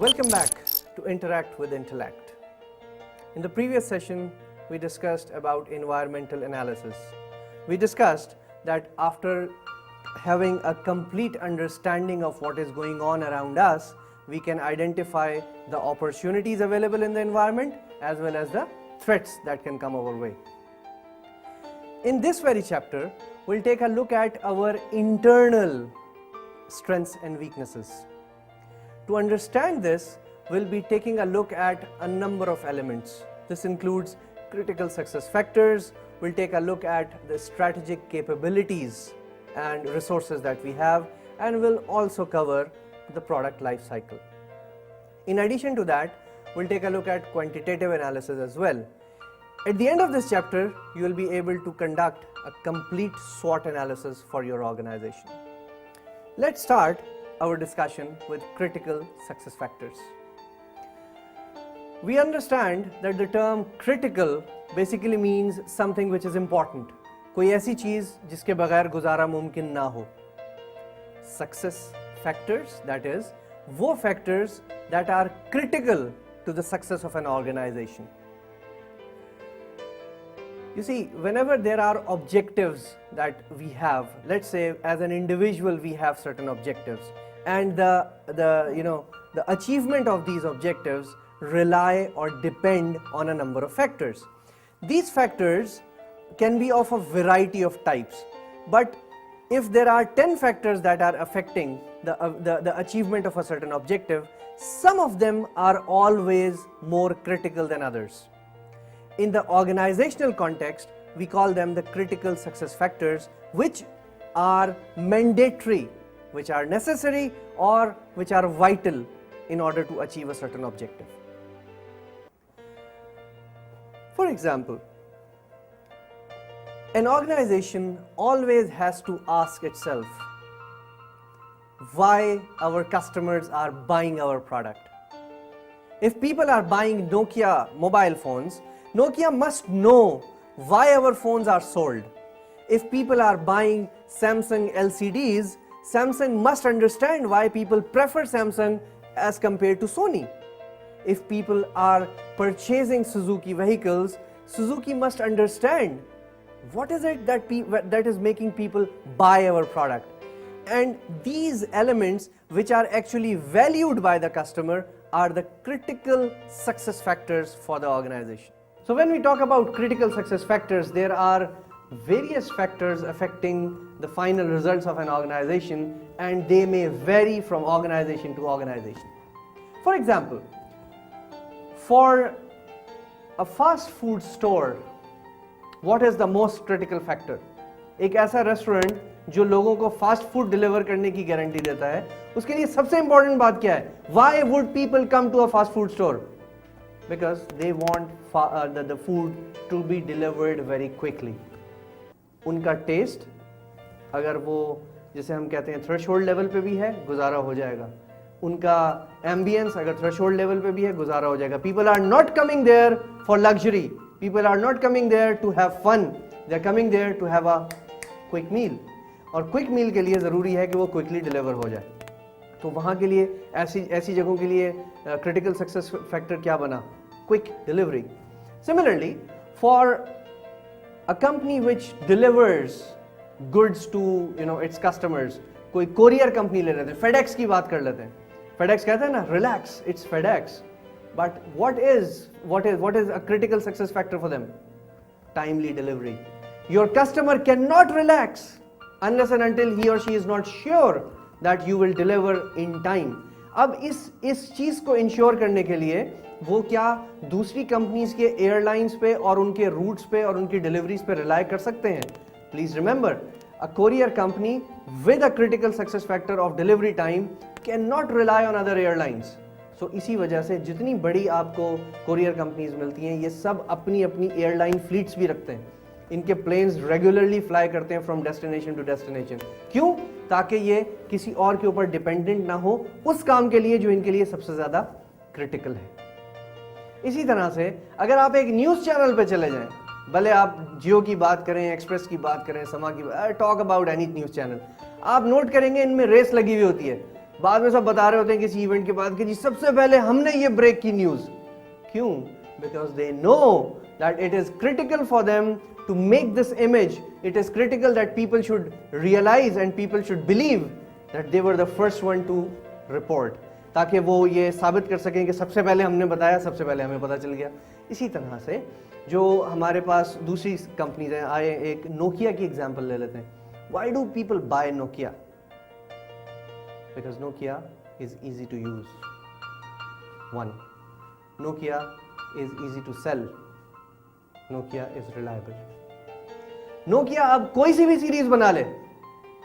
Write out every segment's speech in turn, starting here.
Welcome back to Interact with Intellect. In the previous session, we discussed about environmental analysis. We discussed that after having a complete understanding of what is going on around us, we can identify the opportunities available in the environment as well as the threats that can come our way. In this very chapter, we'll take a look at our internal strengths and weaknesses. To understand this, we'll be taking a look at a number of elements. This includes critical success factors. We'll take a look at the strategic capabilities and resources that we have, and we'll also cover the product life cycle. In addition to that, we'll take a look at quantitative analysis as well. At the end of this chapter, you will be able to conduct a complete SWOT analysis for your organization. Let's start our discussion with critical success factors. We understand that the term critical basically means something which is important. कोई ऐसी चीज जिसके बगैर गुजारा मुमकिन ना हो. Success factors, that is, वो factors that are critical to the success of an organization. You see, whenever there are objectives that we have, let's say as an individual we have certain objectives, and the achievement of these objectives rely or depend on a number of factors. These factors can be of a variety of types, but if there are 10 factors that are affecting the achievement of a certain objective, some of them are always more critical than others. In the organizational context, we call them the critical success factors, which are mandatory, which are necessary, or which are vital in order to achieve a certain objective. For example, an organization always has to ask itself why our customers are buying our product. If people are buying Nokia mobile phones, Nokia must know why our phones are sold. If people are buying Samsung LCDs, Samsung must understand why people prefer Samsung as compared to Sony. If people are purchasing Suzuki vehicles, Suzuki must understand what is it that is making people buy our product. And these elements, which are actually valued by the customer, are the critical success factors for the organization. So when we talk about critical success factors, there are various factors affecting the final results of an organization, and they may vary from organization to organization. For example, for a fast food store, what is the most critical factor? एक ऐसा restaurant जो लोगों को fast food deliver करने की guarantee देता है, उसके लिए सबसे इंपॉर्टेंट बात क्या है? Why would people come to a fast food store? Because they want the food to be delivered very quickly. उनका टेस्ट अगर वो जैसे हम कहते हैं थ्रेशोल्ड लेवल पे भी है, गुजारा हो जाएगा. उनका एम्बियंस अगर थ्रेशोल्ड लेवल पे भी है, गुजारा हो जाएगा. People are not coming there for luxury. People are not coming there to have fun. They are coming there to have a quick meal. और क्विक मील के लिए ज़रूरी है कि वो क्विकली डिलीवर हो जाए. तो वहाँ के लिए ऐसी जगहों के लिए क्रिटिकल सक्सेस फैक्टर क्या बना? Quick delivery. Similarly, for a company which delivers goods to its customers, कोई कोरियर कंपनी ले लेते हैं, FedEx की बात कर लेते हैं. FedEx कहते हैं ना, relax, it's FedEx. But what is a critical success factor for them? Timely delivery. Your customer cannot relax unless and until he or she is not sure that you will deliver in time. अब इस चीज को ensure करने के लिए वो क्या दूसरी कंपनीज के एयरलाइंस पे और उनके रूट्स पे और उनकी डिलीवरीज पे रिलाई कर सकते हैं? Please remember, a courier company with a critical success factor of delivery time cannot rely on other airlines. So इसी वजह से जितनी बड़ी आपको कोरियर कंपनीज मिलती हैं, ये सब अपनी अपनी एयरलाइन फ्लीट्स भी रखते हैं. इनके प्लेन्स रेगुलरली फ्लाई करते हैं फ्रॉम डेस्टिनेशन टू डेस्टिनेशन. क्यों? ताकि ये किसी और के ऊपर डिपेंडेंट ना हो उस काम के लिए जो इनके लिए सबसे ज्यादा क्रिटिकल है. इसी तरह से अगर आप एक न्यूज चैनल पे चले जाएं, भले आप जियो की बात करें, एक्सप्रेस की बात करें, समा की बात, talk about any news channel, आप नोट करेंगे इनमें रेस लगी हुई होती है. बाद में सब बता रहे होते हैं किसी इवेंट के बाद कि जी सबसे पहले हमने ये ब्रेक की न्यूज। क्यों? Because they know that it is critical for them to make this image. It is critical that people should realize and people should believe that they were the first one to report, ताकि वो ये साबित कर सकें कि सबसे पहले हमने बताया, सबसे पहले हमें पता चल गया। इसी तरह से जो हमारे पास दूसरी कंपनीज हैं, आए एक नोकिया की एग्जांपल ले लेते हैं। Why do people buy Nokia? Because Nokia is easy to use. One, Nokia is easy to sell. Nokia is reliable. Nokia अब कोई सी भी सीरीज बना ले,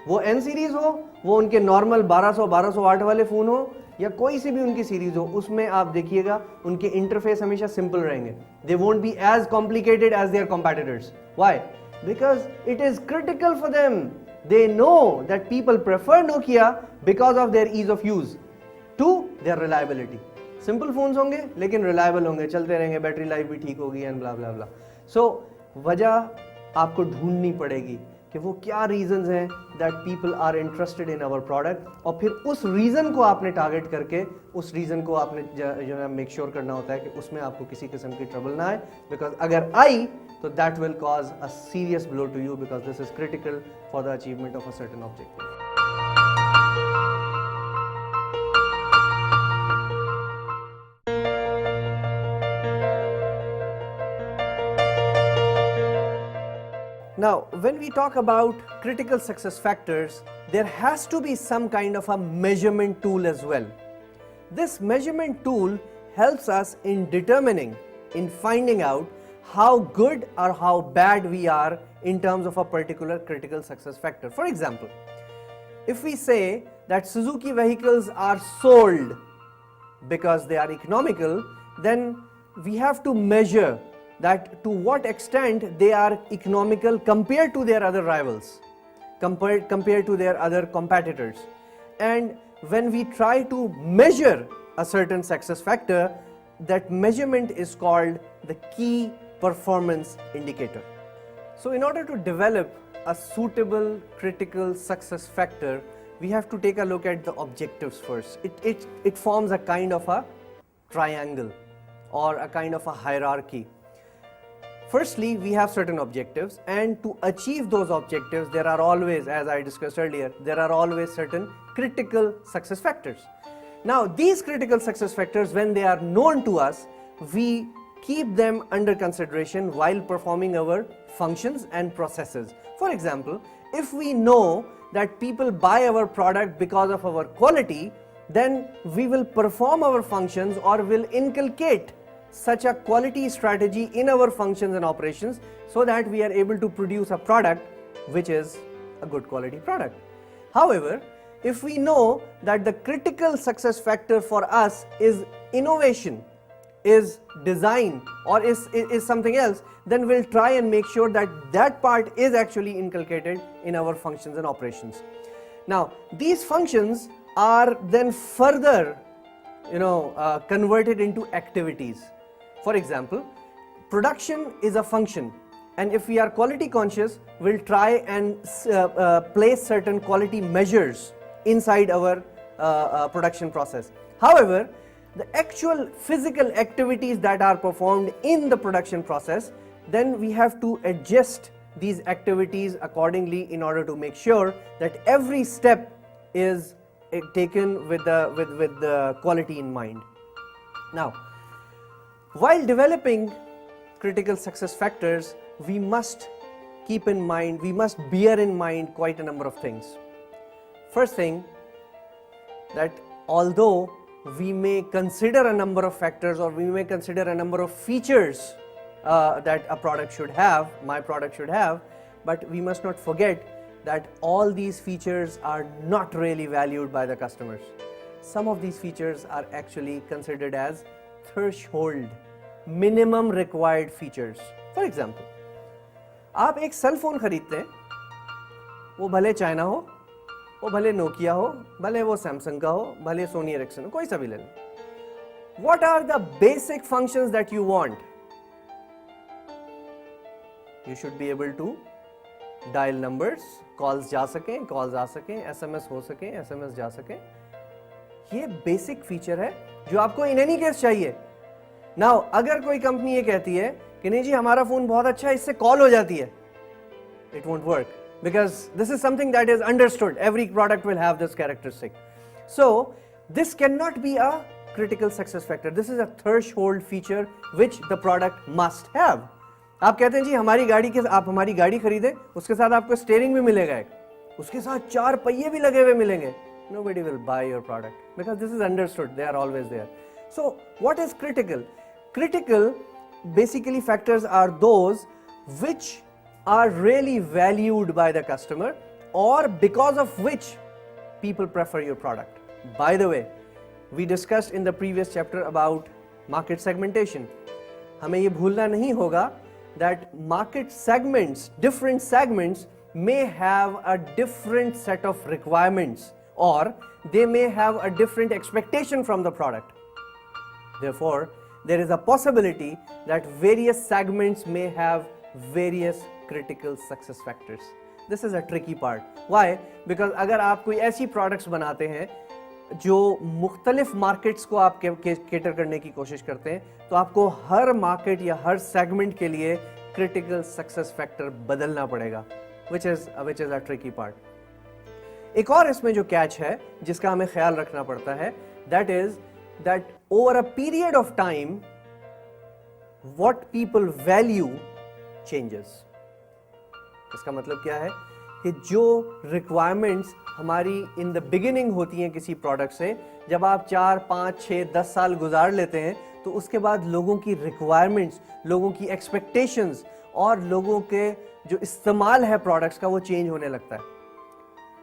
वो N सीरीज हो, वो उनके नॉर्मल 1200 वाट वाले फोन हो, या कोई सी भी उनकी सीरीज हो, उसमें आप देखिएगा उनके इंटरफेस हमेशा सिंपल रहेंगे। They won't be as complicated as their competitors. Why? Because it is critical for them. They know that people prefer Nokia because of their ease of use to their reliability. Simple phones होंगे लेकिन reliable होंगे, चलते रहेंगे, battery life भी ठीक होगी and blah ब्ला ब्ला। सो वजह आपको ढूंढनी पड़ेगी कि वो क्या रीजंस हैं that people are interested in our product, और फिर उस रीजन को आपने टारगेट करके उस रीजन को आपने जो है मेक श्योर करना होता है कि उसमें आपको किसी किस्म की ट्रबल ना आए। बिकॉज अगर आई तो that will cause a serious blow to you, because this is critical for the achievement of a certain objective. Now, when we talk about critical success factors, there has to be some kind of a measurement tool as well. This measurement tool helps us in determining, in finding out how good or how bad we are in terms of a particular critical success factor. For example, if we say that Suzuki vehicles are sold because they are economical, then we have to measure that to what extent they are economical compared to their other rivals, compared to their other competitors. And when we try to measure a certain success factor, that measurement is called the key performance indicator. So in order to develop a suitable critical success factor, we have to take a look at the objectives first. It forms a kind of a triangle or a kind of a hierarchy. Firstly, we have certain objectives, and to achieve those objectives, there are always, as I discussed earlier, there are always certain critical success factors. Now, these critical success factors, when they are known to us, we keep them under consideration while performing our functions and processes. For example, if we know that people buy our product because of our quality, then we will perform our functions or will inculcate such a quality strategy in our functions and operations so that we are able to produce a product which is a good quality product. However, if we know that the critical success factor for us is innovation, is design, or is something else, then we'll try and make sure that that part is actually inculcated in our functions and operations. Now, these functions are then further converted into activities. For example, production is a function, and if we are quality conscious, we'll try and place certain quality measures inside our production process. However, the actual physical activities that are performed in the production process, then we have to adjust these activities accordingly in order to make sure that every step is taken with the quality in mind. Now, while developing critical success factors, we must keep in mind, we must bear in mind quite a number of things. First thing, that although we may consider a number of factors, or we may consider a number of features that a product should have, my product should have, but we must not forget that all these features are not really valued by the customers. Some of these features are actually considered as threshold, minimum required features. For example, आप एक cell phone खरीदते हैं, वो भले China हो, वो भले Nokia हो, भले वो सैमसंग का हो, भले सोनी एरिक्सन हो, कोई सा भी ले लो. What are the basic functions that you want? You should be able to dial numbers, calls जा सकें, calls आ सकें, SMS हो सकें, SMS जा सकें, یہ بیسک فیچر ہے جو آپ کو ان اینی کیس چاہیے. ناؤ اگر کوئی کمپنی یہ کہتی ہے کہ نہیں جی ہمارا فون بہت اچھا ہے, اس سے کال ہو جاتی ہے, it won't work because this is something that is understood. Every product will have this characteristic. So this cannot be a critical success factor. This is a threshold feature which the product must have. آپ کہتے ہیں جی ہماری گاڑی کے آپ ہماری گاڑی خریدیں, اس کے ساتھ آپ کو اسٹیئرنگ بھی ملے گا, اس کے ساتھ 4 پہیے بھی لگے ہوئے ملیں گے. Nobody will buy your product because this is understood. They are always there. So what is critical? Critical basically factors are those which are really valued by the customer or because of which people prefer your product. By the way, we discussed in the previous chapter about market segmentation. ہمیں یہ بھولنا نہیں ہوگا that market segments, different segments may have a different set of requirements or they may have a different expectation from the product. Therefore, there is a possibility that various segments may have various critical success factors. This is a tricky part. Why? Because اگر آپ کوئی ایسی products بناتے ہیں جو مختلف markets کو آپ کیٹر کرنے کی کوشش کرتے ہیں, تو آپ کو ہر مارکیٹ یا ہر سیگمنٹ کے لیے critical success factor بدلنا پڑے گا, which is a tricky part. ایک اور اس میں جو کیچ ہے جس کا ہمیں خیال رکھنا پڑتا ہے, that is that over a period of time what people value changes. اس کا مطلب کیا ہے کہ جو ریکوائرمنٹس ہماری ان دا بگننگ ہوتی ہیں کسی پروڈکٹ سے, جب آپ 4, 5, 6, 10 سال گزار لیتے ہیں تو اس کے بعد لوگوں کی ریکوائرمنٹس, لوگوں کی ایکسپیکٹیشنز اور لوگوں کے جو استعمال ہے پروڈکٹس کا وہ چینج ہونے لگتا ہے.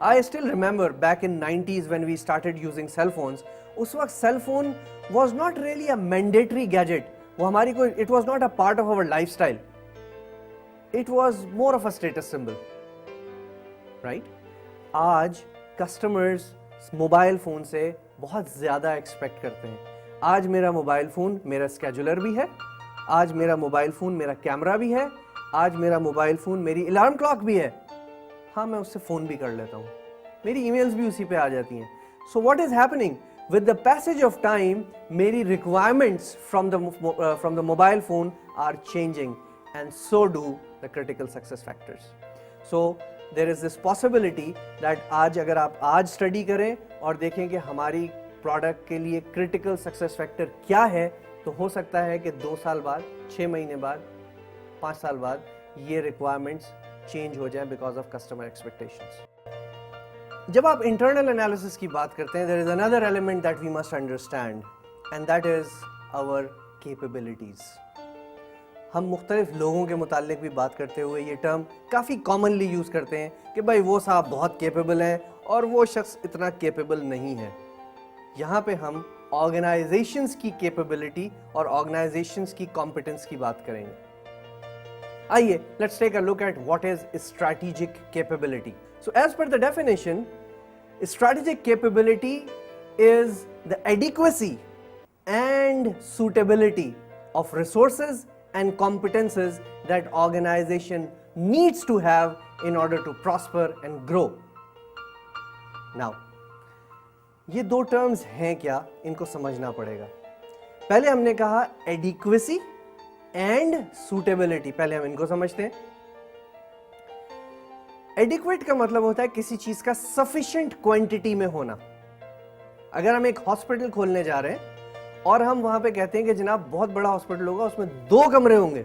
I still remember back in 90s when we started using cell phones, اس وقت cell phone was not really a mandatory gadget. وہ ہماری کوئی, it was not a part of our lifestyle. It was more of a status symbol. Right? آج customers mobile phone سے بہت زیادہ expect کرتے ہیں. آج میرا موبائل فون میرا اسکیجولر بھی ہے, آج میرا موبائل فون میرا کیمرہ بھی ہے, آج میرا موبائل فون میری الارم کلاک بھی ہے. ہاں میں اس سے فون بھی کر لیتا ہوں, میری ای میلز بھی اسی پہ آ جاتی ہیں. So what is happening with the passage of time, میری requirements from the mobile phone are changing and so do the critical success factors. So there is this possibility that آج اگر آپ آج اسٹڈی کریں اور دیکھیں کہ ہماری پروڈکٹ کے لیے کریٹیکل سکسیس فیکٹر کیا ہے, تو ہو سکتا ہے کہ 2 سال بعد, 6 مہینے بعد, 5 سال بعد یہ ریکوائرمنٹس چینج ہو جائیں بیکاز آف کسٹمر ایکسپیکٹیشنس. جب آپ انٹرنل انالیسس کی بات کرتے ہیں, there is another element that we must understand and that is our capabilities. ہم مختلف لوگوں کے متعلق بھی بات کرتے ہوئے یہ ٹرم کافی کامنلی یوز کرتے ہیں کہ بھائی وہ صاحب بہت کیپیبل ہیں اور وہ شخص اتنا کیپیبل نہیں ہے. یہاں پہ ہم آرگنائزیشنز کی کیپیبلٹی اور آرگنائزیشنز کی کمپیٹنس کی بات کریں گے. آئیے let's take a look at what is strategic capability. So as per the definition, strategic capability is the adequacy and suitability of resources and competences that organization needs to have in order to prosper and grow. Now, یہ 2 terms ہیں کیا, ان کو سمجھنا پڑے گا. پہلے ہم نے کہا adequacy and suitability, پہلے ہم ان کو سمجھتے ہیں. Adequate کا مطلب ہوتا ہے کسی چیز کا sufficient quantity میں ہونا. اگر ہم ایک ہاسپٹل کھولنے جا رہے ہیں اور ہم وہاں پہ کہتے ہیں کہ جناب بہت بڑا ہاسپٹل ہوگا, اس میں 2 کمرے ہوں گے,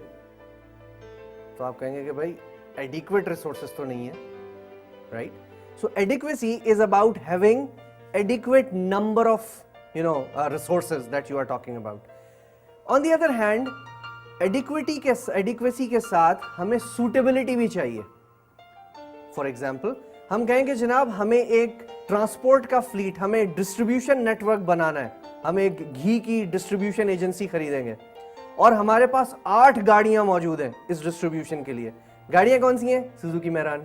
تو آپ کہیں گے کہ بھائی ایڈیکویٹ ریسورسز تو نہیں ہے, right. So adequacy is about having adequate number of resources that you are talking about. On the other hand, adequacy کے ساتھ ہمیں سوٹیبلٹی بھی چاہیے. فار ایگزامپل, ہم کہیں کہ جناب ہمیں ایک ٹرانسپورٹ کا فلیٹ, ہمیں ڈسٹریبیوشن نیٹ ورک بنانا ہے, ہم ایک گھی کی ڈسٹریبیوشن ایجنسی خریدیں گے اور ہمارے پاس 8 گاڑیاں موجود ہیں اس ڈسٹریبیوشن کے لیے. گاڑیاں کون سی ہیں؟ Suzuki Mehran.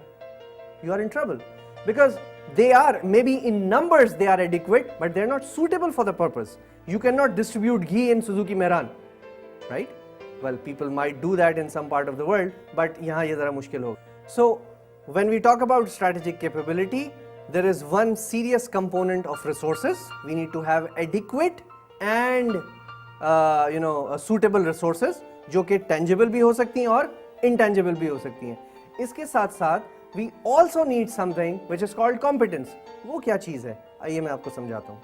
You are in trouble because they are maybe in numbers they are adequate but they are not suitable for the purpose. You cannot distribute ghee in Suzuki Mehran, right? Well, people might do that in some part of the world but yahan ye zara mushkil hoga. So when we talk about strategic capability, there is one serious component of resources. We need to have adequate and suitable resources, जो कि tangible भी हो सकती हैं और intangible भी हो सकती हैं. इसके साथ साथ we also need something which is called competence. वो क्या चीज़ है? आइए मैं आपको समझाता हूँ.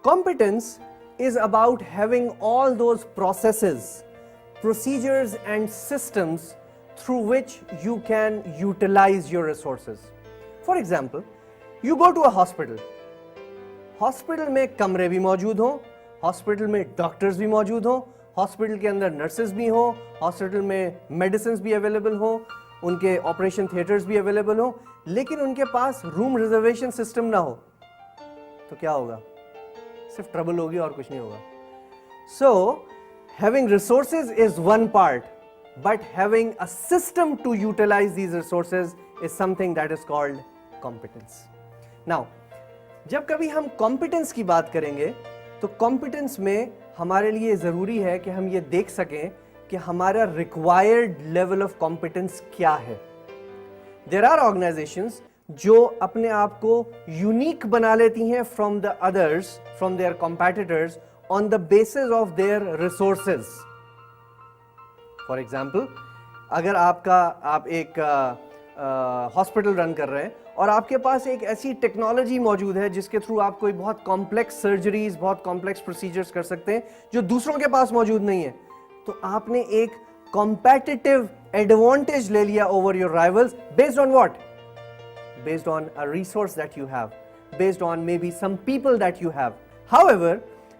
Competence is about having all those processes, procedures and systems through which you can utilize your resources. For example, you go to a hospital. Hospital में कमरे भी मौजूद हों, hospital में doctors भी मौजूद हों, hospital के अंदर nurses भी हों, hospital में medicines भी available हों, उनके operation theatres भी available हों, लेकिन उनके पास room reservation system ना हो, तो क्या होगा? सिर्फ trouble होगी और कुछ नहीं होगा. So, having resources is one part, but having a system to utilize these resources is something that is called competence. Now, जब कभी हम competence की बात करेंगे, तो competence में हमारे लिए ज़रूरी है कि हम ये देख सकें कि हमारा required level of competence क्या है. There are organizations जो अपने आप को unique बना लेती हैं from the others, from their competitors on the basis of their resources. For example, अगर आप एक हॉस्पिटल रन कर रहे हैं और आपके पास एक ऐसी टेक्नोलॉजी मौजूद है जिसके थ्रू आप कोई बहुत कॉम्प्लेक्स सर्जरीज, बहुत कॉम्प्लेक्स प्रोसीजर्स कर सकते हैं जो दूसरों के पास मौजूद नहीं है, तो आपने एक कॉम्पिटिटिव एडवांटेज ले लिया over your rivals based on what? Based on a resource that you have, based on maybe some people that you have. However,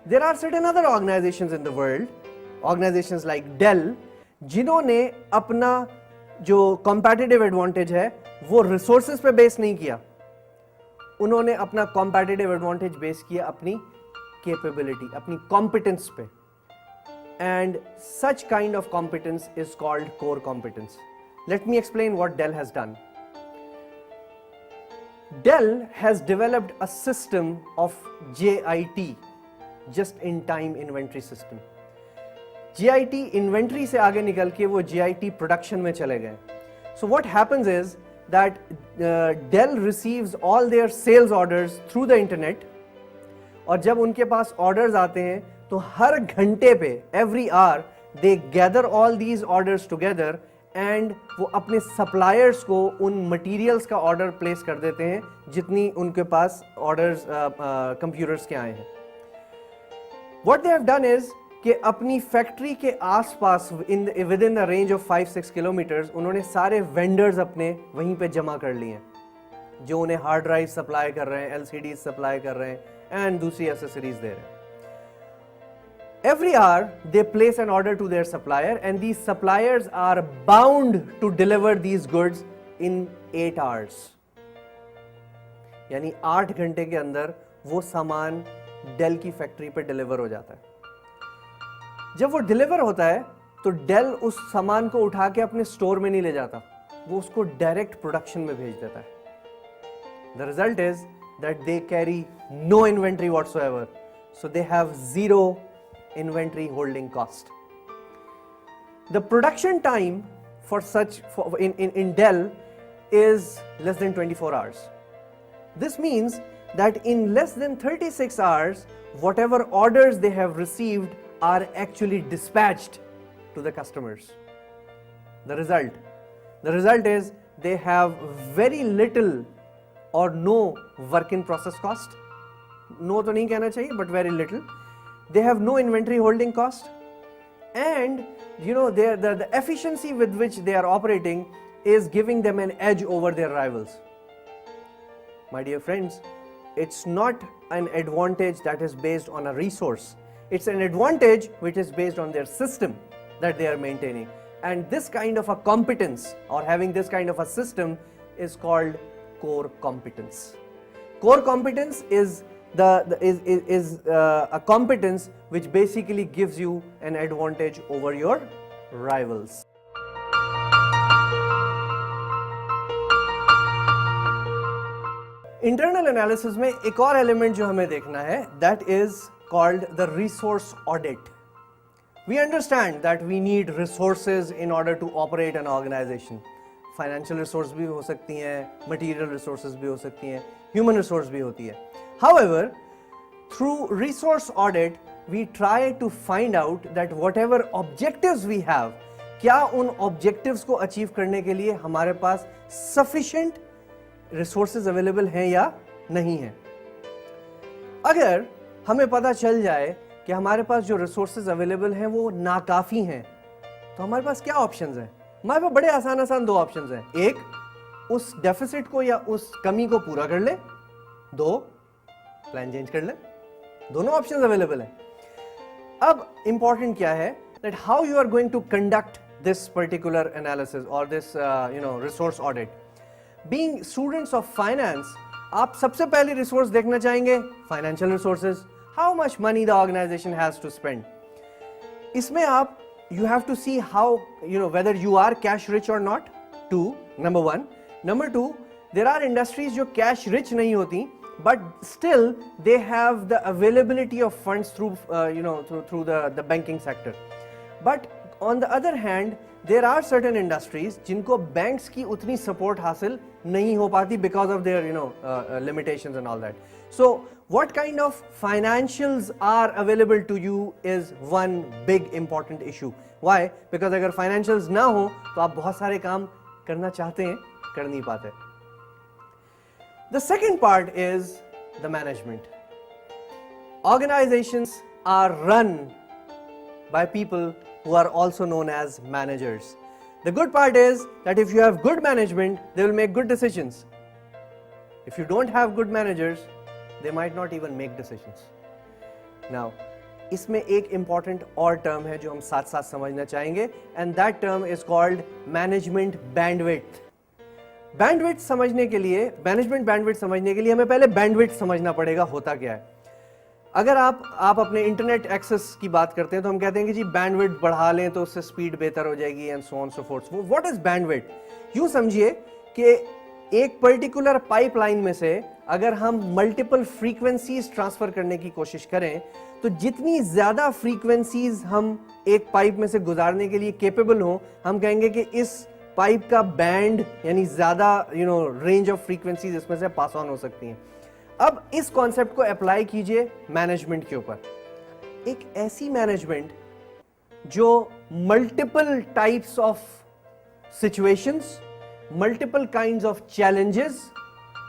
there are certain other organizations in the world, organizations like Dell, जिन्होंने अपना जो competitive advantage है वो resources पे base नहीं किया, उन्होंने अपना competitive advantage base किया अपनी capability, अपनी competence पे. And such kind of competence is called core competence. Let me explain what Dell has done. Dell has developed a system of JIT, just-in-time inventory system. JIT inventory से आगे निकल के वो JIT production में चले गए. So what happens is that Dell receives all their sales orders through the internet, और जब उनके पास orders आते हैं तो हर घंटे पे every hour they gather all these orders together and वो अपने suppliers को उन materials का order place कर देते हैं जितनी उनके पास orders computers के आए हैं. What they have done is कि अपनी फैक्ट्री के आसपास within the range of 5-6 kilometers उन्होंने सारे vendors अपने वहीं पे जमा कर लिए हैं जो उन्हें hard drive supply कर रहे हैं, LCDs supply कर रहे हैं and दूसरी accessories दे रहे हैं. Every hour they place an order to their supplier and these suppliers are bound to deliver these goods in 8 hours. यानी 8 घंटे के अंदर वो सामान डेल की फैक्ट्री पे डिलीवर हो जाता है. जब वो डिलीवर होता है तो डेल उस सामान को उठा के अपने स्टोर में नहीं ले जाता, वो उसको डायरेक्ट प्रोडक्शन में भेज देता है. The result is that they carry no inventory whatsoever, so they have zero inventory holding cost. The production time for such in Dell is less than 24 hours. This means that in less than 36 hours, whatever orders they have received are actually dispatched to the customers. The result is they have very little or no work in process cost. No to nahi kehna chahiye, but very little. They have no inventory holding cost, and the efficiency with which they are operating is giving them an edge over their rivals. My dear friends, it's not an advantage that is based on a resource. It's an advantage which is based on their system that they are maintaining. And this kind of a competence or having this kind of a system is called core competence. Core competence is a competence which basically gives you an advantage over your rivals. Internal analysis में एक और element जो हमें देखना है, that is called the resource audit. We understand that we need resources in order to operate an organization. Financial resource भी हो सकती हैं, मटेरियल रिसोर्सेज भी हो सकती हैं, ह्यूमन रिसोर्स भी होती है. However, through resource audit we try to find out that whatever objectives we have, क्या उन objectives को achieve करने के लिए हमारे पास sufficient resources available हैं या नहीं हैं. अगर हमें पता चल जाए कि हमारे पास जो resources available हैं वो नाकाफी हैं, तो हमारे पास क्या options हैं? हमारे पास बड़े आसान दो options हैं. एक, उस deficit को या उस कमी को पूरा कर ले. दो, प्लान चेंज कर ले. दोनों ऑप्शंस अवेलेबल हैं. अब इंपॉर्टेंट क्या है, that how you are going to conduct this particular analysis or this resource audit. Being students of finance, आप सबसे पहले रिसोर्स देखना चाहेंगे financial resources, how much money the organization has to spend. इसमें आप you have to see how whether you are cash rich or not. Two, number one. Number two, there are industries जो cash rich नहीं होती, but still they have the availability of funds through through the banking sector. But on the other hand, there are certain industries जिनको banks की उतनी support हासिल नहीं हो पाती because of their limitations and all that. So what kind of financials are available to you is one big important issue. Why? Because अगर financials ना हो तो आप बहुत सारे काम करना चाहते हैं, कर नहीं पाते. The second part is the management. Organizations are run by people who are also known as managers. The good part is that if you have good management, they will make good decisions. If you don't have good managers, they might not even make decisions. Now, इसमें एक important और term है जो हम साथ साथ समझना चाहेंगे, and that term is called management bandwidth. Bandwidth समझने के लिए, मैनेजमेंट बैंडविड्थ समझने के लिए हमें पहले बैंडविड्थ समझना पड़ेगा होता क्या है. अगर आप अपने इंटरनेट एक्सेस की बात करते हैं तो हम कहते हैं कि जी बैंडविड्थ बढ़ा लें तो उससे स्पीड बेहतर हो जाएगी and so on so fourth. What is bandwidth? यूं समझिए कि एक पर्टिकुलर पाइपलाइन में से अगर हम मल्टीपल फ्रीक्वेंसीज ट्रांसफर करने की कोशिश करें तो जितनी ज्यादा फ्रीक्वेंसीज हम एक पाइप में से गुजारने के लिए केपेबल हो, हम कहेंगे कि इस पाइप का बैंड यानी ज्यादा रेंज ऑफ फ्रीक्वेंसीज इसमें से पास ऑन हो सकती हैं. अब इस कॉन्सेप्ट को अप्लाई कीजिए मैनेजमेंट के ऊपर. एक ऐसी मैनेजमेंट जो multiple types of situations, multiple kinds of challenges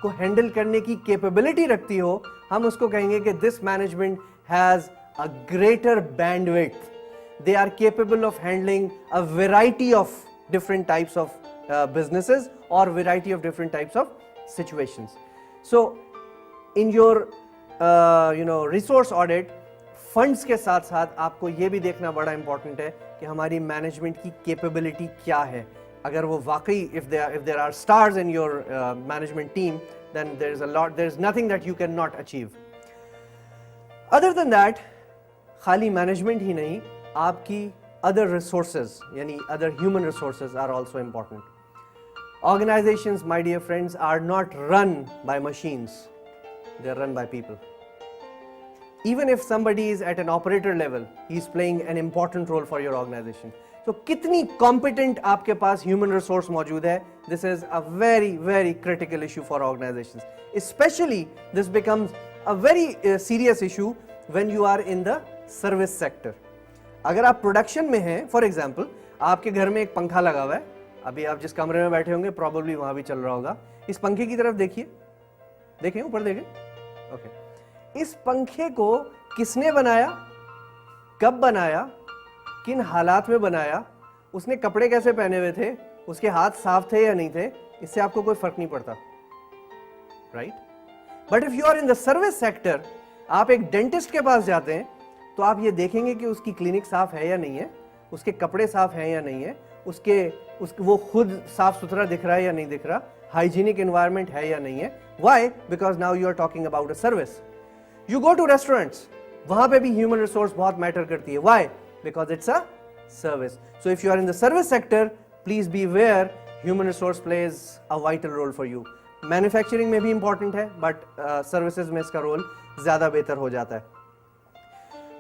को हैंडल करने की कैपेबिलिटी रखती हो, हम उसको कहेंगे कि this management has a greater bandwidth. They are capable of handling a variety of different types of businesses or variety of different types of situations. So in your resource audit, funds के साथ साथ आपको ये भी देखना बड़ा important है कि हमारी management की capability क्या है. अगर वो वाकई if there are stars in your management team, then there's nothing that you cannot achieve. Other than that, खाली management ही नहीं, आपकी other resources, yani other human resources are also important. Organizations, my dear friends, are not run by machines. They are run by people. Even if somebody is at an operator level, he is playing an important role for your organization. So, kitni competent aapke paas human resource मौजूद है, this is a very, very critical issue for organizations. Especially, this becomes a very serious issue when you are in the service sector. अगर आप production में हैं, for example आपके घर में एक पंखा लगा हुआ है, अभी आप जिस कमरे में बैठे होंगे प्रॉब्लली वहां भी चल रहा होगा. इस पंखे की तरफ देखिए, देखें ऊपर देखें. ओके, इस पंखे को किसने बनाया, कब बनाया, किन हालात में बनाया, उसने कपड़े कैसे पहने हुए थे, उसके हाथ साफ थे या नहीं थे, इससे आपको कोई फर्क नहीं पड़ता, right? But if you are in the service sector, आप एक डेंटिस्ट के पास जाते हैं तो आप ये देखेंगे कि उसकी क्लिनिक साफ है या नहीं है, उसके कपड़े साफ हैं या नहीं है, वो खुद साफ सुथरा दिख रहा है या नहीं दिख रहा, हाइजीनिक एनवायरनमेंट है या नहीं है. Why? Because now you are talking about a service. You go to restaurants, वहां पे भी ह्यूमन रिसोर्स बहुत मैटर करती है. Why? Because it's a service. So if you are in the service sector, please be aware, human resource plays a vital role for you. Manufacturing में भी important है, but services में इसका role ज्यादा बेहतर हो जाता है.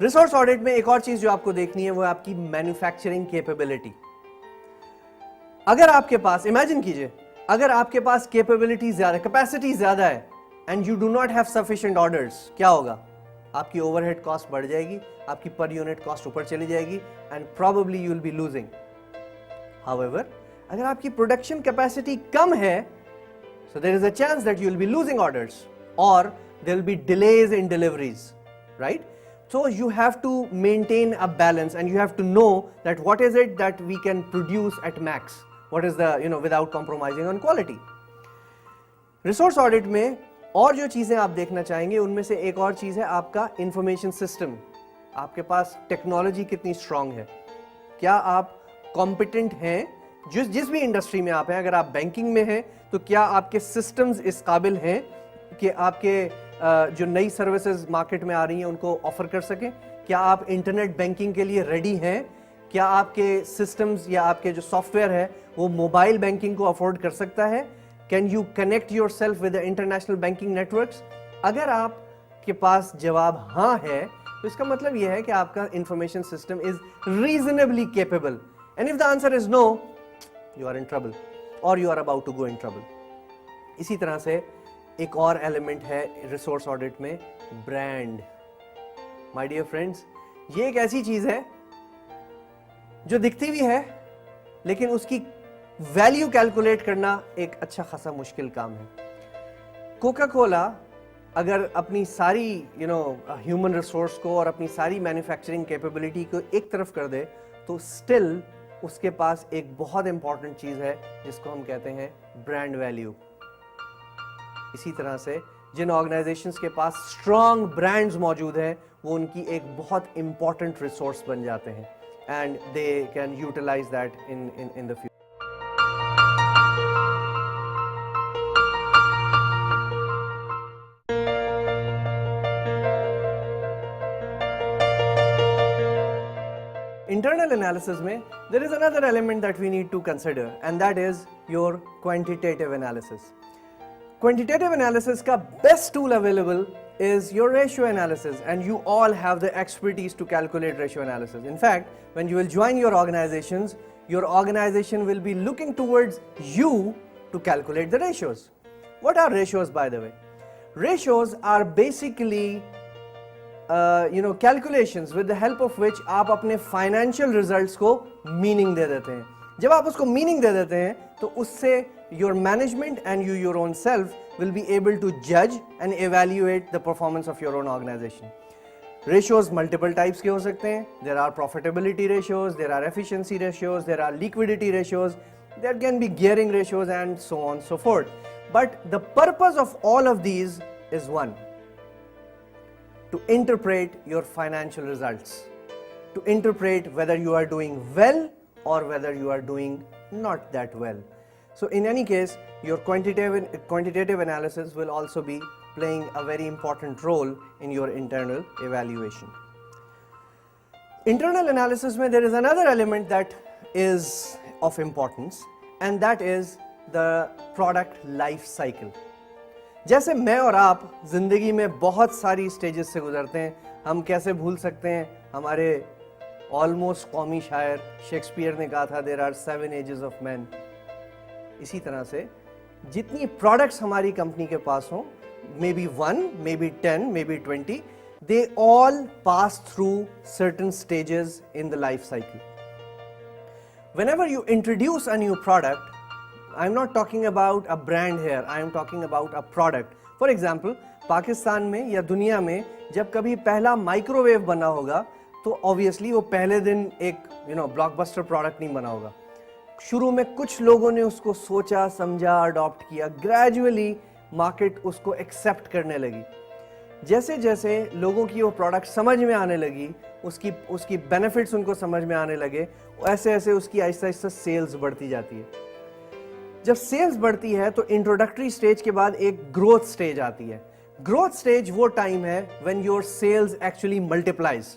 रिसोर्स ऑडिट में एक और चीज जो आपको देखनी है वो है आपकी मैन्युफैक्चरिंग कैपेबिलिटी. اگر آپ کے پاس امیجن کیجئے اگر آپ کے پاس کیپیبلٹی زیادہ کیپیسٹی زیادہ ہے and you do not have sufficient orders, کیا ہوگا؟ آپ کی اوور ہیڈ کاسٹ بڑھ جائے گی, آپ کی پر یونٹ کاسٹ اوپر چلی جائے گی and probably you will be losing. However, اگر آپ کی پروڈکشن کیپیسٹی کم ہے, so there is a chance that you will be losing orders or there will be delays in deliveries, right? So you have to maintain a balance and you have to know that what is it that we can produce at max, what is the, without compromising on quality. Resource audit میں اور جو چیزیں آپ دیکھنا چاہیں گے ان میں سے ایک اور چیز ہے آپ کا انفارمیشن سسٹم. آپ کے پاس ٹیکنالوجی کتنی اسٹرانگ ہے, کیا آپ کمپیٹنٹ ہیں جس بھی انڈسٹری میں آپ ہیں. اگر آپ بینکنگ میں ہیں تو کیا آپ کے سسٹمز اس قابل ہیں کہ آپ کے جو نئی سروسز مارکیٹ میں آ رہی ہیں ان کو آفر کر سکیں؟ کیا آپ انٹرنیٹ بینکنگ کے لیے ریڈی ہیں؟ کیا آپ کے سسٹمز یا آپ کے جو سافٹ ویئر ہے وہ موبائل بینکنگ کو افورڈ کر سکتا ہے؟ Can you connect yourself with the international banking networks? اگر آپ کے پاس جواب ہاں ہے تو اس کا مطلب یہ ہے کہ آپ کا information system is reasonably capable. And if the answer is no, you are in trouble or you are about to go in trouble. اسی طرح سے ایک اور ایلیمنٹ ہے ریسورس آڈٹ میں, برانڈ. My dear friends, یہ ایک ایسی چیز ہے جو دکھتی بھی ہے لیکن اس کی ویلیو کیلکولیٹ کرنا ایک اچھا خاصا مشکل کام ہے. کوکا کولا اگر اپنی ساری ہیومن ریسورس کو اور اپنی ساری مینوفیکچرنگ کیپیبلٹی کو ایک طرف کر دے تو اسٹل اس کے پاس ایک بہت امپورٹنٹ چیز ہے جس کو ہم کہتے ہیں برانڈ ویلیو. اسی طرح سے جن آرگنائزیشنز کے پاس اسٹرانگ برانڈز موجود ہیں وہ ان کی ایک بہت امپورٹنٹ ریسورس بن جاتے ہیں and they can utilise that in the future. Internal analysis mein, there is another element that we need to consider and that is your quantitative analysis. Quantitative analysis ka best tool available is your ratio analysis and you all have the expertise to calculate ratio analysis. In fact, when you will join your organization will be looking towards you to calculate the ratios. What are ratios, by the way? Ratios are basically calculations with the help of which آپ اپنے financial results کو meaning دے دیتے ہیں. جب آپ اس کو meaning دے دیتے ہیں تو اس سے your management and you your own self will be able to judge and evaluate the performance of your own organization. Ratios multiple types کے ہو سکتے ہیں. There are profitability ratios, there are efficiency ratios, there are liquidity ratios, there can be gearing ratios and so on so forth. But the purpose of all of these is one: to interpret your financial results, to interpret whether you are doing well or whether you are doing not that well. So in any case, your quantitative analysis will also be playing a very important role in your internal evaluation. Internal analysis mein there is another element that is of importance and that is the product life cycle. جیسے میں اور آپ زندگی میں بہت ساری stages سے گزرتے ہیں, ہم کیسے بھول سکتے ہیں ہمارے آلموسٹ قومی شاعر شیکسپیئر نے کہا تھا there are 7 ages of men. اسی طرح سے جتنی پروڈکٹس ہماری کمپنی کے پاس ہوں, maybe 1, maybe 10, maybe 20, they all pass through certain stages in the life cycle. Whenever you introduce a new product, I'm not talking about a brand here, I am talking about a product. For example, Pakistan میں یا دنیا میں جب کبھی پہلا micro view بنا ہوگا تو obviously وہ پہلے دن ایک بلاک بسٹر پروڈکٹ نہیں بنا ہوگا. شروع میں کچھ لوگوں نے اس کو سوچا سمجھا اڈاپٹ کیا, گریجولی مارکیٹ اس کو ایکسیپٹ کرنے لگی. جیسے جیسے لوگوں کی وہ پروڈکٹ سمجھ میں آنے لگی, اس کی بینیفٹس ان کو سمجھ میں آنے لگے, ایسے ایسے اس کی آہستہ آہستہ سیلز بڑھتی جاتی ہے. جب سیلز بڑھتی ہے تو انٹروڈکٹری سٹیج کے بعد ایک گروتھ سٹیج آتی ہے. گروتھ سٹیج وہ ٹائم ہے when your sales actually multiplies.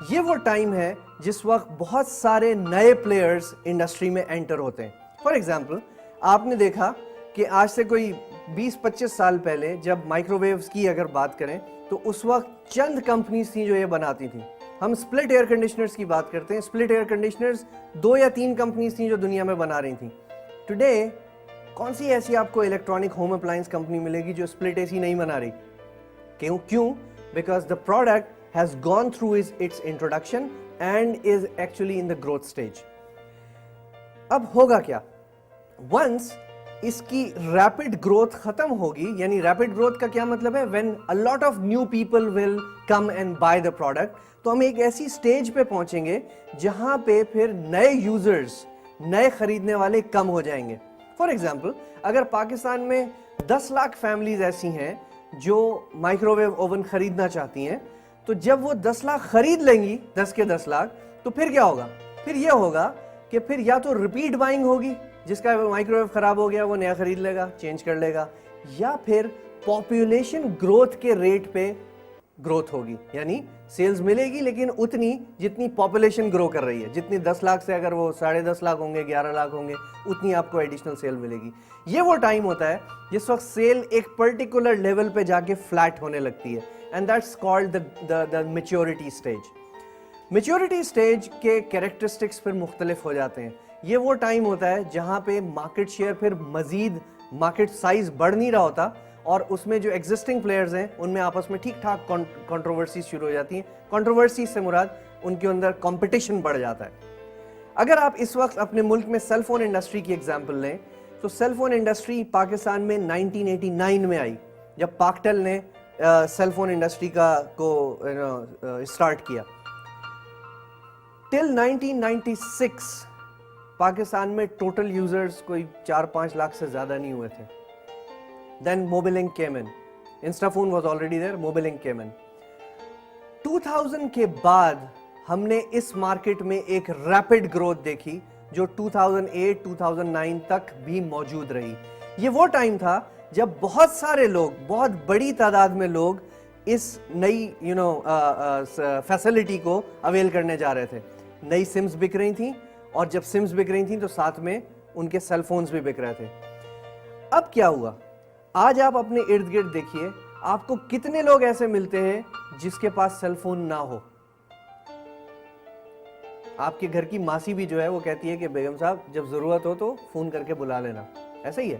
یہ وہ ٹائم ہے جس وقت بہت سارے نئے پلیئرز انڈسٹری میں انٹر ہوتے ہیں. فار ایگزامپل, آپ نے دیکھا کہ آج سے کوئی 20-25 سال پہلے جب مائکرو ویوز کی اگر بات کریں تو اس وقت چند کمپنیز تھیں جو یہ بناتی تھیں. ہم سپلٹ ایئر کنڈیشنرز کی بات کرتے ہیں. سپلٹ ایئر کنڈیشنرز 2 یا 3 کمپنیز تھیں جو دنیا میں بنا رہی تھیں. ٹوڈے کون سی ایسی آپ کو الیکٹرانک ہوم اپلائنس کمپنی ملے گی جو سپلٹ اے سی نہیں بنا رہی؟ کیوں؟ Because the product has gone through its introduction and is actually in the growth stage. اب ہوگا کیا؟ ونس اس کی ریپڈ گروتھ ختم ہوگی, یعنی ریپڈ گروتھ کا کیا مطلب ہے؟ When a lot of new people will come and buy the product, تو ہم ایک ایسی سٹیج پہ پہنچیں گے جہاں پہ پھر نئے یوزرز, نئے خریدنے والے کم ہو جائیں گے. فار ایگزامپل, اگر پاکستان میں 10 لاکھ فیملیز ایسی ہیں جو مائکرو ویو اوون خریدنا چاہتی ہیں, تو جب وہ 10 لاکھ خرید لیں گی, 10 کے 10 لاکھ, تو پھر کیا ہوگا؟ پھر یہ ہوگا کہ پھر یا تو ریپیٹ بائنگ ہوگی, جس کا مائکرو ویو خراب ہو گیا وہ نیا خرید لے گا, چینج کر لے گا, یا پھر پاپولیشن گروتھ کے ریٹ پہ گروتھ ہوگی, یعنی سیلز ملے گی لیکن اتنی جتنی پاپولیشن گرو کر رہی ہے. جتنی 10 لاکھ سے اگر وہ 10.5 لاکھ ہوں گے, 11 لاکھ ہوں گے, اتنی آپ کو ایڈیشنل سیل ملے گی. یہ وہ ٹائم ہوتا ہے جس وقت سیل ایک پرٹیکولر لیول پہ جا کے فلیٹ ہونے لگتی ہے, and that's called the maturity stage. Maturity stage کے کیریکٹرسٹکس پھر مختلف ہو جاتے ہیں. یہ وہ ٹائم ہوتا ہے جہاں پہ مارکیٹ شیئر پھر مزید, مارکیٹ سائز بڑھ نہیں رہا ہوتا, اور اس میں جو ایگزسٹنگ پلیئرز ہیں ان میں آپس میں ٹھیک ٹھاک کنٹروورسیز شروع ہو جاتی ہیں. کنٹروورسیز سے مراد ان کے اندر کمپٹیشن بڑھ جاتا ہے. اگر آپ اس وقت اپنے ملک میں سیل فون انڈسٹری کی ایگزامپل لیں, تو سیل فون انڈسٹری پاکستان میں 1989 میں آئی, جب پاکٹل نے سیل فون انڈسٹری کو اسٹارٹ کیا. ٹل 1996 پاکستان میں ٹوٹل یوزرز کوئی 4-5 لاکھ سے زیادہ نہیں ہوئے تھے. Then Mobilink came in. Instaphone was already there, Mobilink came in. 2000 کے بعد ہم نے اس مارکیٹ میں ایک ریپڈ گروتھ دیکھی جو 2008-2009 تک بھی موجود رہی. یہ وہ ٹائم تھا جب بہت سارے لوگ, بہت بڑی تعداد میں لوگ اس نئی فیسلٹی کو اویل کرنے جا رہے تھے. نئی سمز بک رہی تھیں, اور جب سمز بک رہی تھیں تو ساتھ میں ان کے سیل فونز بھی بک رہے تھے. اب کیا ہوا؟ آج آپ اپنے ارد گرد دیکھیے, آپ کو کتنے لوگ ایسے ملتے ہیں جس کے پاس سیل فون نہ ہو. آپ کے گھر کی ماسی بھی جو ہے وہ کہتی ہے کہ بیگم صاحب جب ضرورت ہو تو فون کر کے بلا لینا. ایسا ہی ہے.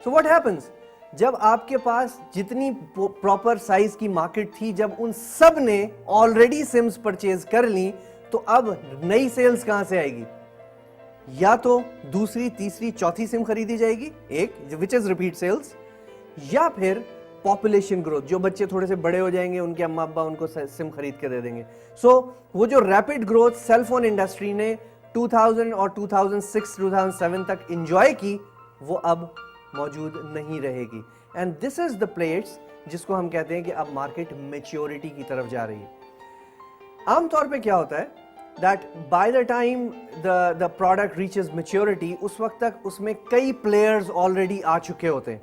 سو واٹ ہیپنس, جب آپ کے پاس جتنی پراپر سائز کی مارکیٹ تھی, جب ان سب نے آلریڈی سمز پرچیز کر لی, تو اب نئی سیلز کہاں سے آئے گی؟ یا تو دوسری, تیسری, چوتھی سم خریدی جائے گی, ایک which is repeat sales, یا پھر پاپولیشن گروتھ, جو بچے تھوڑے سے بڑے ہو جائیں گے ان کے اماں ابا ان کو سم خرید کے دے دیں گے. سو وہ جو rapid growth cell phone industry نے 2000 اور 2006-2007 تک انجوائے کی, وہ اب موجود نہیں رہے گی. And this is the place جس کو ہم کہتے ہیں کہ اب مارکیٹ میچیورٹی کی طرف جا رہی ہے. عام طور پہ کیا ہوتا ہے that by the time the product reaches maturity, اس وقت تک اس میں کئی players already آ چکے ہوتے ہیں.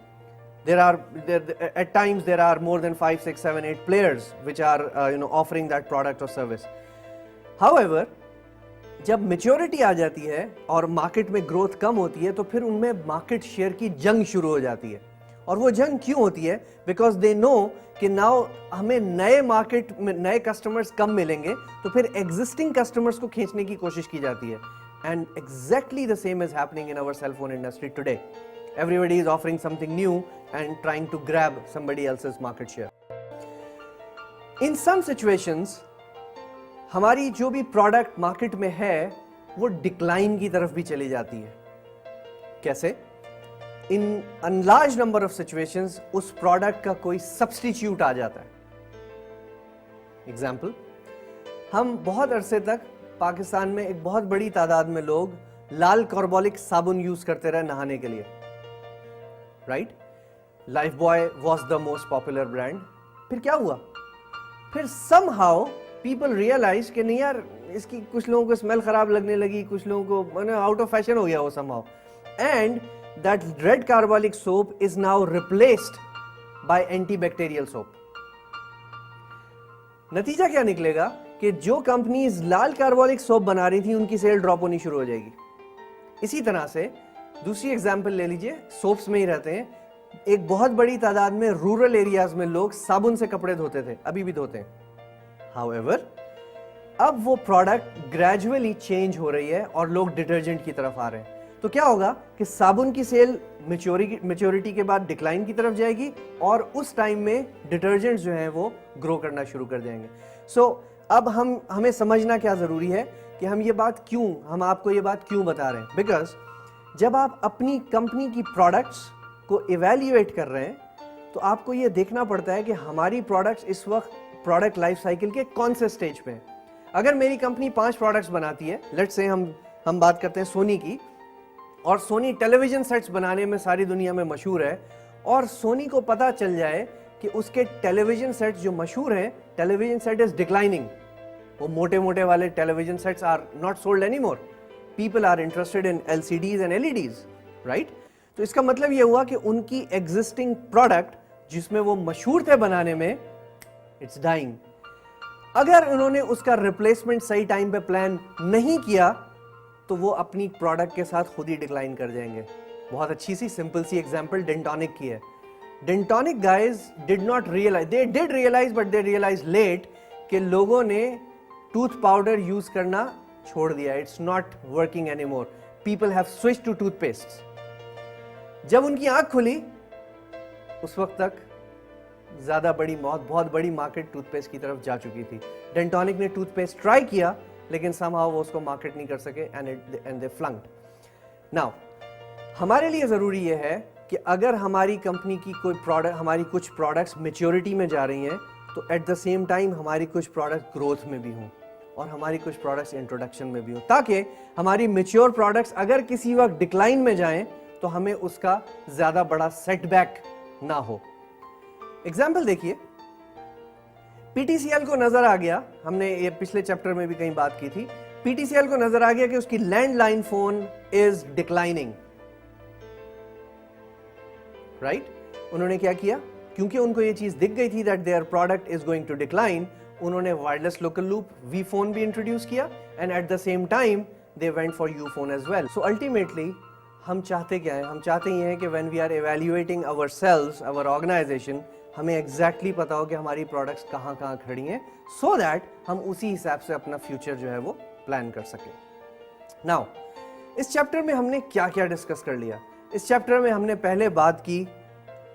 At times there are more than 5, 6, 7, 8 players which are offering that product or service. However, جب میچورٹی آ جاتی ہے اور مارکیٹ میں گروتھ کم ہوتی ہے, تو پھر ان میں مارکیٹ شیئر کی جنگ شروع ہو جاتی ہے. اور وہ جنگ کیوں ہوتی ہے؟ بیکاز دے نو کہ ناؤ ہمیں نئے مارکیٹ میں نئے کسٹمرز کم ملیں گے, تو پھر ایگزسٹنگ کسٹمرز کو کھینچنے کی کوشش کی جاتی ہے. And exactly the same is happening in our cell phone industry today. Everybody is offering something new and trying to grab somebody else's market share. In some situations, ہماری جو بھی پروڈکٹ مارکیٹ میں ہے وہ ڈکلائن کی طرف بھی چلی جاتی ہے. کیسے؟ In a large number of situations اس پروڈکٹ کا کوئی سبسٹیچیوٹ آ جاتا ہے. ایگزامپل, ہم بہت عرصے تک پاکستان میں ایک بہت بڑی تعداد میں لوگ لال کاربولک صابن یوز کرتے رہے نہانے کے لیے, right? Life boy was the most popular brand. پھر کیا ہوا؟ پھر سم ہاؤ پیپل ریئلائز کہ نہیں یار, اس کی کچھ لوگوں کو اسمیل خراب لگنے لگی, کچھ لوگوں کو آؤٹ آف فیشن ہو گیا وہ some how, and that red carbolic soap is now replaced by antibacterial soap. نتیجہ کیا نکلے گا کہ جو کمپنیز لال کاربولک سوپ بنا رہی تھیں ان کی سیل ڈراپ ہونی شروع ہو جائے گی. اسی طرح سے دوسری ایگزامپل لے لیجئے, سوپس میں ہی رہتے ہیں. ایک بہت بڑی تعداد میں رورل ایریاز میں لوگ صابن سے کپڑے دھوتے تھے, ابھی بھی دھوتے ہیں. However, अब वो प्रोडक्ट ग्रेजुअली चेंज हो रही है और लोग डिटर्जेंट की तरफ आ रहे हैं, तो क्या होगा कि साबुन की सेल मैच्योरिटी के बाद डिक्लाइन की तरफ जाएगी और उस टाइम में डिटर्जेंट्स जो हैं वो ग्रो करना शुरू कर जाएंगे। सो अब हमें समझना क्या ज़रूरी है कि हम आपको ये बात क्यों बता रहे हैं। बिकॉज जब आप अपनी कंपनी की प्रोडक्ट्स को इवेल्युएट कर रहे हैं तो आपको ये देखना पड़ता है कि हमारी प्रोडक्ट्स इस वक्त प्रोडक्ट लाइफ साइकिल के कौन से स्टेज पे हैं। अगर मेरी कंपनी 5 प्रोडक्ट्स बनाती है, लेट्स से हम बात करते हैं सोनी की, और सोनी टेलीविजन सेट्स बनाने में सारी दुनिया में मशहूर है, और सोनी को पता चल जाए कि उसके टेलीविजन सेट्स जो मशहूर हैं, टेलीविजन सेट इज डिक्लाइनिंग, वो मोटे मोटे वाले television sets are not sold any more, people are interested in LCDs and LEDs, right. तो इसका मतलब ये हुआ कि उनकी एग्जिस्टिंग प्रोडक्ट जिसमें वो मशहूर थे बनाने में, इट्स डाइंग। अगर उन्होंने उसका रिप्लेसमेंट सही टाइम पे प्लान नहीं किया तो वो अपनी प्रोडक्ट के साथ खुद ही डिक्लाइन कर जाएंगे। बहुत अच्छी सी सिंपल सी एग्जांपल डेंटोनिक की है। Dentonic guys did not realise, they did realise but they realise late कि लोगों ने टूथ पाउडर यूज करना छोड़ दिया, it's not working anymore, people have switched to toothpaste. जब उनकी आंख खुली उस वक्त तक बहुत बड़ी मार्केट टूथपेस्ट की तरफ जा चुकी थी। डेंटोनिक ने टूथपेस्ट ट्राई किया लेकिन somehow वो उसको मार्केट नहीं कर सके and they flunked। Now हमारे लिए जरूरी ये है कि अगर हमारी कंपनी की हमारी कुछ प्रोडक्ट्स मैच्योरिटी में जा रही हैं तो एट द सेम टाइम हमारी कुछ प्रोडक्ट ग्रोथ में भी हों और हमारी कुछ प्रोडक्ट्स इंट्रोडक्शन में भी हों, ताकि हमारी मैच्योर प्रोडक्ट्स अगर किसी वक्त डिक्लाइन में जाएं तो हमें उसका ज्यादा बड़ा सेटबैक ना हो। एग्जाम्पल देखिए, PTCL को नजर आ गया, हमने ये पिछले चैप्टर में भी कहीं बात की थी, PTCL को नजर आ गया कि उसकी landline phone is declining, right. उन्होंने क्या किया, क्योंकि उनको ये चीज दिख गई थी that their product is going to decline, उन्होंने wireless local loop V phone भी इंट्रोड्यूस किया and at the same time they went for U phone as well. So ultimately हम चाहते क्या है, हम चाहते ये हैं कि when we are evaluating ourselves, our organisation, हमें एग्जैक्टली पता हो कि हमारी प्रोडक्ट्स कहाँ कहाँ खड़ी हैं, सो दैट हम उसी हिसाब से अपना फ्यूचर जो है वो प्लान कर सकें। नाउ इस चैप्टर में हमने क्या क्या डिस्कस कर लिया। इस चैप्टर में हमने पहले बात की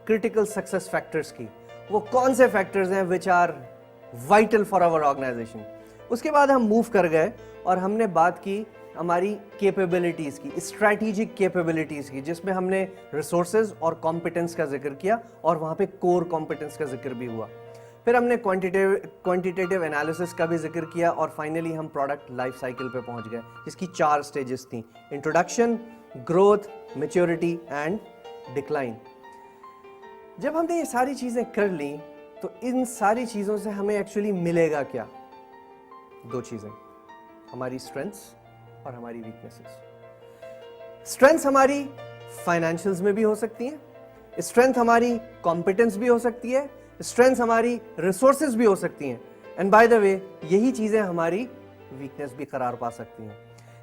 क्रिटिकल सक्सेस फैक्टर्स की, वो कौन से फैक्टर्स हैं which are vital for our organisation. उसके बाद हम मूव कर गए और हमने बात की हमारी कैपेबिलिटीज की, स्ट्रैटेजिक कैपेबिलिटीज की, जिसमें हमने रिसोर्सेज और कॉम्पिटेंस का जिक्र किया और वहां पे कोर कॉम्पिटेंस का जिक्र भी हुआ। फिर हमने क्वांटिटेटिव एनालिसिस का भी जिक्र किया और फाइनली हम प्रोडक्ट लाइफ साइकिल पे पहुंच गए, जिसकी 4 स्टेजेस थी, introduction, growth, maturity and decline. जब हमने ये सारी चीजें कर ली तो इन सारी चीजों से हमें एक्चुअली मिलेगा क्या? 2 चीजें, हमारी स्ट्रेंथ्स और हमारी वीकनेसेस। स्ट्रेंथ्स हमारी फाइनेंशियल्स में भी हो सकती हैं, स्ट्रेंथ हमारी कॉम्पिटेंस भी हो सकती है, स्ट्रेंथ हमारी रिसोर्सेज भी हो सकती हैं, एंड बाय द वे यही चीजें हमारी वीकनेस भी करार पा सकती हैं।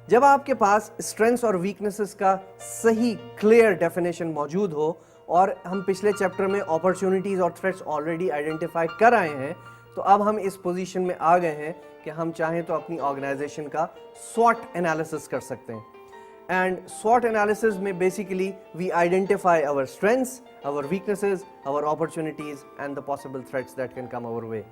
जब आपके पास स्ट्रेंथ्स और वीकनेसेस का सही क्लियर डेफिनेशन मौजूद हो और हम पिछले चैप्टर में अपॉर्चुनिटीज और थ्रेट्स ऑलरेडी आइडेंटिफाई कर आए हैं, तो अब हम इस पोजीशन में आ गए हैं कि हम चाहें तो अपनी ऑर्गेनाइजेशन का SWOT एनालिसिस कर सकते हैं। एंड SWOT एनालिसिस में basically we identify our strengths, our weaknesses, our opportunities and the possible threats that can come our way.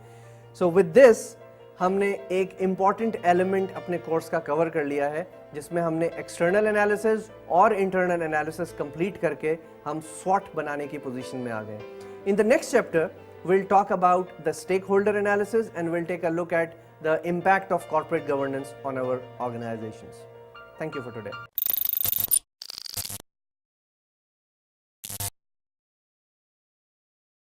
So with this हमने एक इंपॉर्टेंट एलिमेंट अपने कोर्स का कवर कर लिया है, जिसमें हमने एक्सटर्नल एनालिसिस और इंटरनल एनालिसिस कंप्लीट करके हम SWOT बनाने की पोजीशन में आ गए। In the next chapter we'll talk about the stakeholder analysis and we'll take a look at the impact of corporate governance on our organizations. Thank you for today.